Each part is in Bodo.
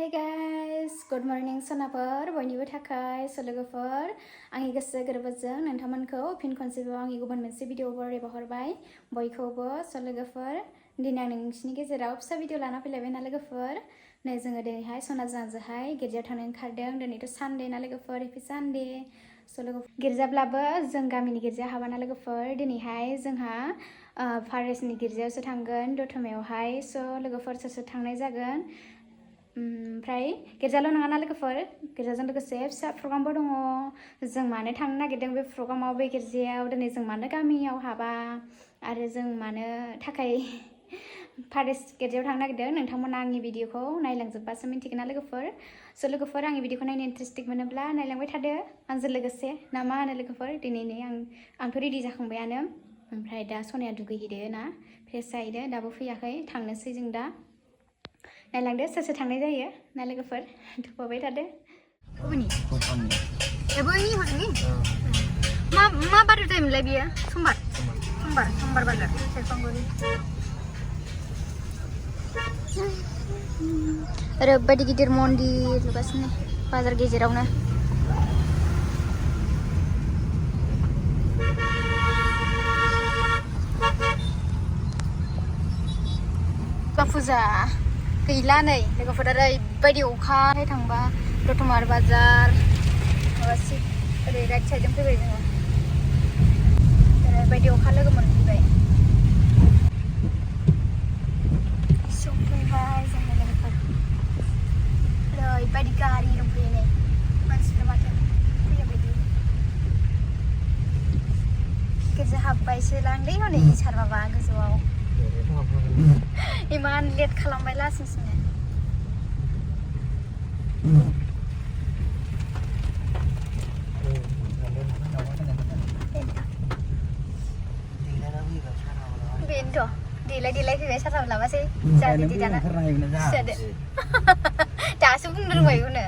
Hey guys, good morning sonaफोर बयनिबो थाखाय लोगोफोर आंनि गोसो गोरबोजों नोंथांमोनखौ फिन खनसेबाव आंनि गुबुन मोनसे भिडिअ बरायबावहरबाय बयखौबो लोगोफोर दिनै आं नोंसिनि गेजेराव फिसा भिडिअ लाना फैलायबाय ना लोगोफोर नै जोङो दिनैहाय सनाजोंहाय गिर्जायाव थांनो ओंखारदों दिनैथ' सानडे ना लोगोफोर हेपि सानडे लोगोफोर गिर्जाब्लाबो जों गामिनि गिर्जा हाबा ना लोगोफोर दिनैहाय जोंहा फारेस्टनि गिर्जायावसो थांगोन दतमायावहाय लोगोफोर सोर थांनाय जागोन ओमफ्राय गिर्जाल' नङा ना लोगोफोर गिर्जाजों लोगोसे फिसा प्रग्रामबो दङ जों मानो थांनो नागिरदों बे प्रग्रामाव बे गिर्जायाव दिनै जों मानो गामियाव हाबा आरो जों मानो थाखाय फारेस्ट गिर्जायाव थांनो नागिरदों नोंथांमोना आंनि भिडिअखौ नायलांजोबबासो मिन्थिगोन ना लोगोफोर लोगोफोर आंनि भिडिअखौ नायनो इन्टारेस्टिं मोनोब्ला नायलांबाय थादो आंजों लोगोसे ना मा होनो लोगोफोर दिनै आंथ' रेडि जाखांबायानो ओमफ्राय दा सनाया दुगैहैदो ना फ्रेस जाहैदो दाबो फैयाखै थांनोसै जों दा नायलांदो सोर थांनाय जायो ना लोगोफोर थुफाबाय थादो अबेनि हरनि मा बार जायोमोनलाय बियो समबार बाजार सेरफांगुरि ओरैबायदि गिदिर मन्दिर लुगासिनो बाजार गेजेरावनो फुजा गैला नै लोगोफोर ओरैबायदि अखा थांबा दतमा बाजार माबासि ओरै राइट साइडजों फैबाय जोङो ओरैबायदि अखा लोगो मोनफैबाय सफैबाय जोङो लोगोफोर ओरैबायदि गारि दंफैयो नै मानसिफ्रा माथो फैयो बायदि गिर्जा हाबबायसो लांलै हनै सार माबा गोजौआव इमान लेट खालामबाय लासिंसिनो बेनोथ' देलाय फैबाय साथाबो लाबासै जादो दाना जादो दासो बुंनो रोंबायखौनो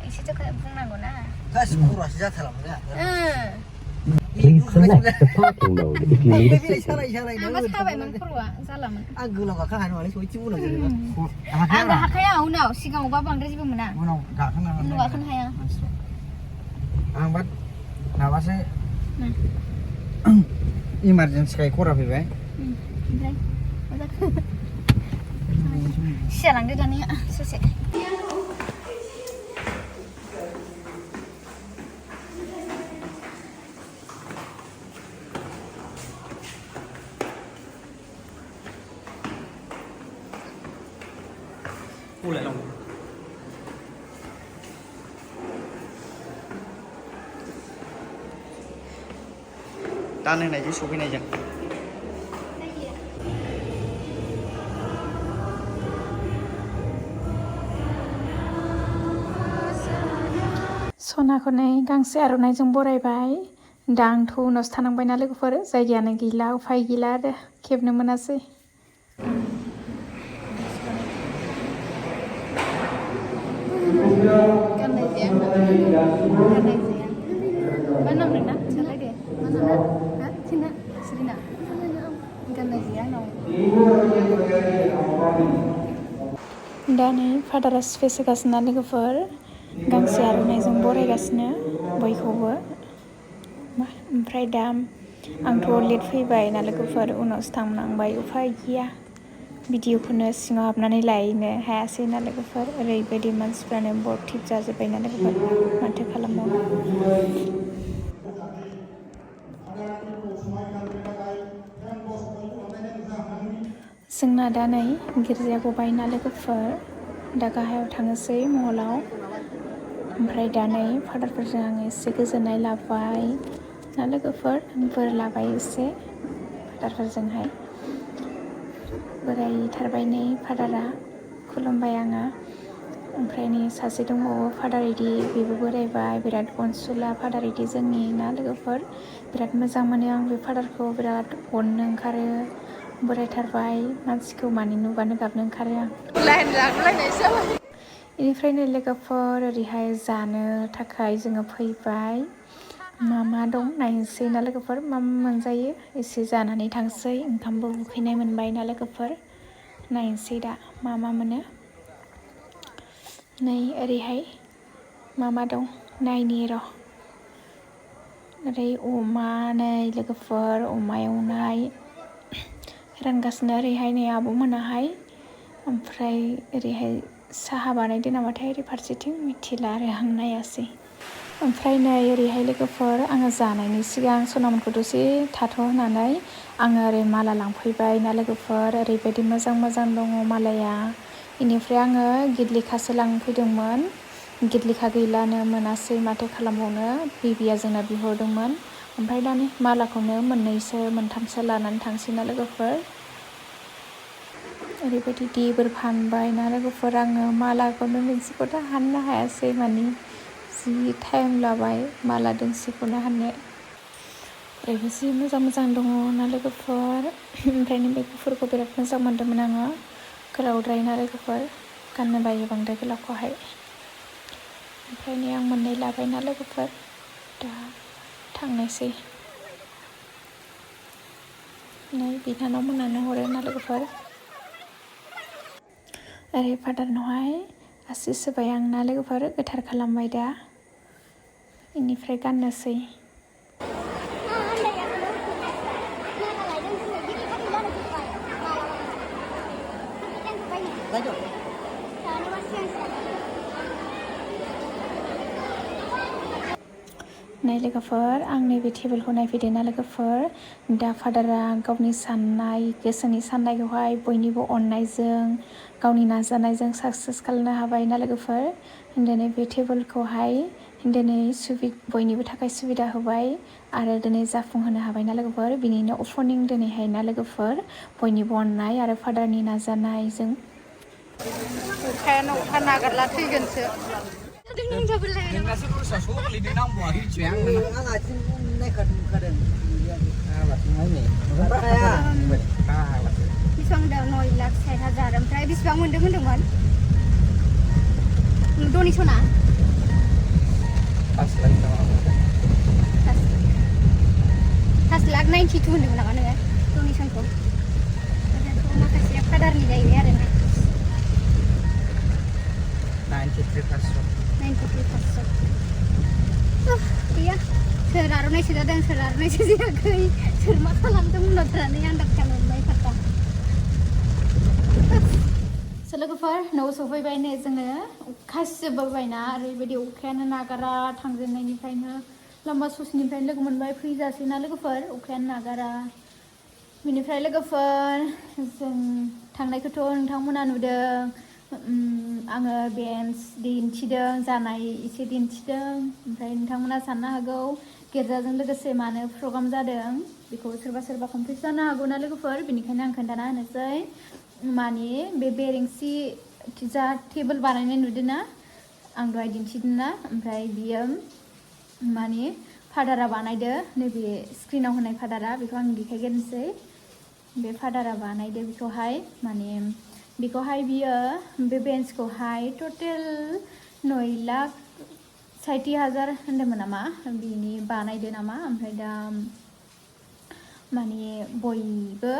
एसेथ' बुंनांगौ ना गासिबो खर'आसो जाथारलामोन Please select the parking mode if you need a signal. साबायमोन खर'आ जालामोन आं गोलाव गाखोनो हानाय नङालै सयथि उनाव आं हाखाया उनाव सिगाङावबा बांद्राय जेबो मोना उनाव गाखोनो हाया आं बाद माबासो इमारजेन्सि खाय खरा फैबाय ओमफ्राय मा जाखो सिजालांदो दानिया ससे दान होनायजों सफैनायजों सनाखौ नै गांसे आर'नाइजों बरायबाय दा आंथ' उनावसो थानांबायना लोगोफोर जायगायानो गैला उफाय गैला आरो खेबनो मोनासै गाननाय जाया मा नाम नोंना सोंलायदे मा नाम हा थिना सिरिना गाननाय जाया आंनाव दा नै फादारा स्पेस होगासिनो लोगोफोर गांसे आर'नाइजों बरायगासिनो बयखौबो ओमफ्राय दा आंथ' लेट फैबाय ना लोगोफोर उनावसो थांनांबाय उफाय गैया भिडिअखौनो सिङाव हाबनानै लायनो हायासै ना लोगोफोर ओरैबायदि मानसिफ्रानो बरथिब जाजोब्बाय ना लोगोफोर माथो खालामबावनो जोंना दा नै गिर्जाया गबाय ना लोगोफोर दा गाहायाव थांनोसै मलाव ओमफ्राय दा नै फादारफोरजों आङो एसे गोजोननाय लाबाय ना लोगोफोर बोर लाबाय एसे फादारफोरजोंहाय बोरायथारबाय नै फादारा खुलुमबाय आङो ओमफ्राय नै सासे दंबावो फादार इदि बेबो बोरायबाय बिराद अनसुला फादार इदि जोंनि ना लोगोफोर बिराद मोजां मोनो आं बे फादारखौ बिराद अननो ओंखारो बोरायथारबाय मानसिखौ मानि नुबानो गाबनो ओंखारो आं लाइन लांलायनायसो जाबाय बेनिफ्रायनो लोगोफोर ओरैहाय जानो थाखाय जोङो फैबाय मा दं नायनोसै ना लोगोफोर मा मोनजायो एसे जानानै थांसै ओंखामबो उखैनाय मोनबाय ना लोगोफोर नायनोसै दा मा मोनो। नै ओरैहाय मा दं नायनि र'। ओरै अमा नै लोगोफोर अमा एवनाय रानगासिनो ओरैहाय नै आब'मोनाहाय। ओमफ्राय ओरैहाय साहा बानायदो नामाथाय ओरै फारसेथिं मिथिला आरो आं नायासै। ओमफ्राय नै ओरैहाय लोगोफोर आङो जानायनि सिगां सनामोनखौ दसे थाथ' होनानै आङो ओरै माला लांफैबाय ना लोगोफोर। ओरैबायदि मोजां दङ मालाया। बेनिफ्राय आङो गिदलिखासो लांफैदोंमोन। गिदलिखा गैलानो मोनासै माथो खालामबावनो। बेबिया जोंना बिहरदोंमोन। ओमफ्राय दा नै मालाखौनो मोनथामसो लानानै थांसै ना लोगोफोर। ओरैबायदि देबोर फानबाय ना लोगोफोर आङो मालाखौनो मोनसेखौथ' हाननो हायासै माने जि टाइम लाबाय माला दोंसेखौनो हाननो। ओरैबो जि मोजां दङ ना लोगोफोर। ओमफ्राय बे गुफुरखौ बिराद मोजां मोनदोंमोन आङो। गोलावद्राय ना लोगोफोर गाननो बायो बांद्राय गोलावखौहाय। ओमफ्राय नै आं मोननै लाबाय ना लोगोफोर। दा थांनोसै। नै बिनानाव मोनानो हरो ना लोगोफोर। ओरै फादारनावहाय आसि सोबाय आं ना लोगोफोर गोथार खालामबाय दा। बेनिफ्राय गाननोसै। नै लोगोफोर आं नैबे टेबोलखौ नायफैदो ना लोगोफोर। दा फादारा गावनि गोसोनि साननायखौहाय बयनिबो अननायजों गावनि नाजानायजों साक्सेस खालामनो हाबाय ना लोगोफोर। दिनै बे टेबोलखौहाय दिनै बयनिबो थाखाय सुबिदा होबाय आरो दिनै जाफुंहोनो हाबाय ना लोगोफोर। बिनिनो अपेनिं दिनैहाय ना लोगोफोर बयनिबो अननाय आरो फादारनि नाजानायजों। अखायानो अखा नागारला थैगोनसो। नोंनासो दस्रा स' गोलैदों नांबावाखै मिथिबाय आं आं आथिं नायखादों बेसेबां होनदों 9,60,000 ओमफ्राय बेसेबां मोनदों होनदोंमोन डनेसना? 5,92,000 होनदोंमोन नामा नोङो डनेसनखौ? माखासे फादारनि जाहैबाय आरो ना 93,500 गैया सोर आर'नाइसो जादों सोर आर'नाइसो जायाखै सोर मा खालामदों उनावथारनानै आन्दाज खालामबाय फात्ता। लोगोफोर न'आव सफैबाय नै जोङो अखा सिजोबबोबायना ओरैबायदि अखायानो नागारा थांजेननायनिफ्रायनो लामा ससेनिफ्रायनो लोगो मोनबाय फैजासै ना लोगोफोर अखायानो नागारा। बिनिफ्राय लोगोफोर जों थांनायखौथ' नोंथांमोना नुदों। आङो बेन्स दिन्थिदों जानाय एसे दिन्थिदों। ओमफ्राय नोंथांमोना साननो हागौ गिर्जाजों लोगोसे मानो प्रग्राम जादों बेखौ सोरबा कनफिउस जानो हागौ ना लोगोफोर। बेनिखायनो आं खोन्थाना होनोसै। माने बे बेरेंसि जा टेबोल बानायनाय नुदों ना आं दहाय दिन्थिदों ना ओमफ्राय बियो माने फादारा बानायदो नैबे स्क्रिनाव होनाय फादारा बेखौ आं देखायग्रोनोसै। बे फादारा बानायदो बेखौहाय माने बेखौहाय बियो बे बेन्चखौहाय टटेल 9,60,000 होनदोंमोन नामा बिनि बानायदो नामा। ओमफ्राय दा माने बयबो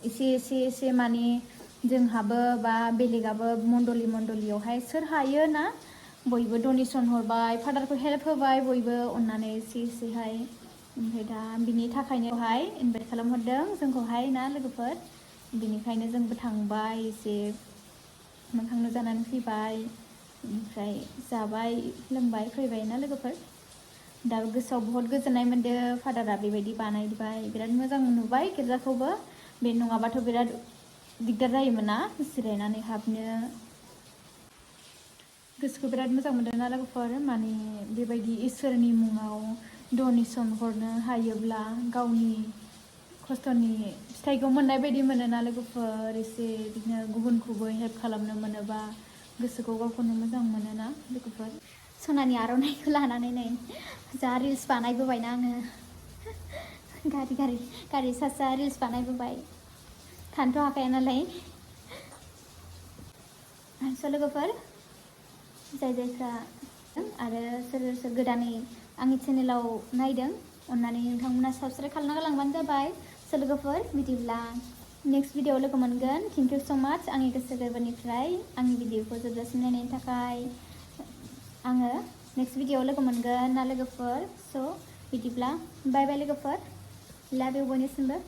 एसे माने जोंहाबो बा बेलेगाबो मण्डलियावहाय सोर हायो ना बयबो डनेसन हरबाय फादारखौ हेल्प होबाय बयबो अननानै एसेहाय। ओमफ्राय दा बिनि थाखायनोहाय इनभाइट खालामहरदों जोंखौहाय ना लोगोफोर। बिनिखायनो जोंबो थांबाय एसे मोखां जानानै फैबाय। ओमफ्राय जाबाय लोंबाय फैबाय ना लोगोफोर। दा गोसोआव बहुत गोजोननाय मोनदों फादारा बेबायदि बानायबाय बिराद मोजां नुबाय गिर्जाखौबो। बे नङाबाथ' बिराद दिगदार जायोमोन ना जिरायनानै हाबनो। गोसोखौ बिराद मोजां मोनदों ना लोगोफोर। माने बेबायदि इसोरनि मुङाव डनेसन हरनो हायोब्ला गावनि खस्थ'नि फिथाइखौ मोननाय बायदि मोनो ना लोगोफोर। एसे बिदिनो गुबुनखौबो हेल्प खालामनो मोनोबा गोसोखौ गावखौनो मोजां मोनोना लोगोफोर। सनानि आर'नाइखौ लानानै नै जा रिल्स बानायबोबायना आङो गारि सा रिल्स बानायबोबाय थानोथ' हाखाया नालाय। लोगोफोर जायफ्रा आरो सोर गोदानै आंनि चेनेलाव नायदों अननानै नोंथांमोना साबस्क्राइब खालामना गालांबानो जाबाय। लोगोफोर बिदिब्ला नेक्स्ट भिडिअ लोगो मोनगोन थेंक इउ सो माच आंनि गोसो गोरबोनिफ्राय आंनि भिडिअखौ जोबजासिम नायनायनि थाखाय आङो नेक्स्ट भिडिअ लोगो मोनगोन ना लोगोफोर स' बिदिब्ला बाय बाय लोगोफोर लाभ इउ बयनिसिमबो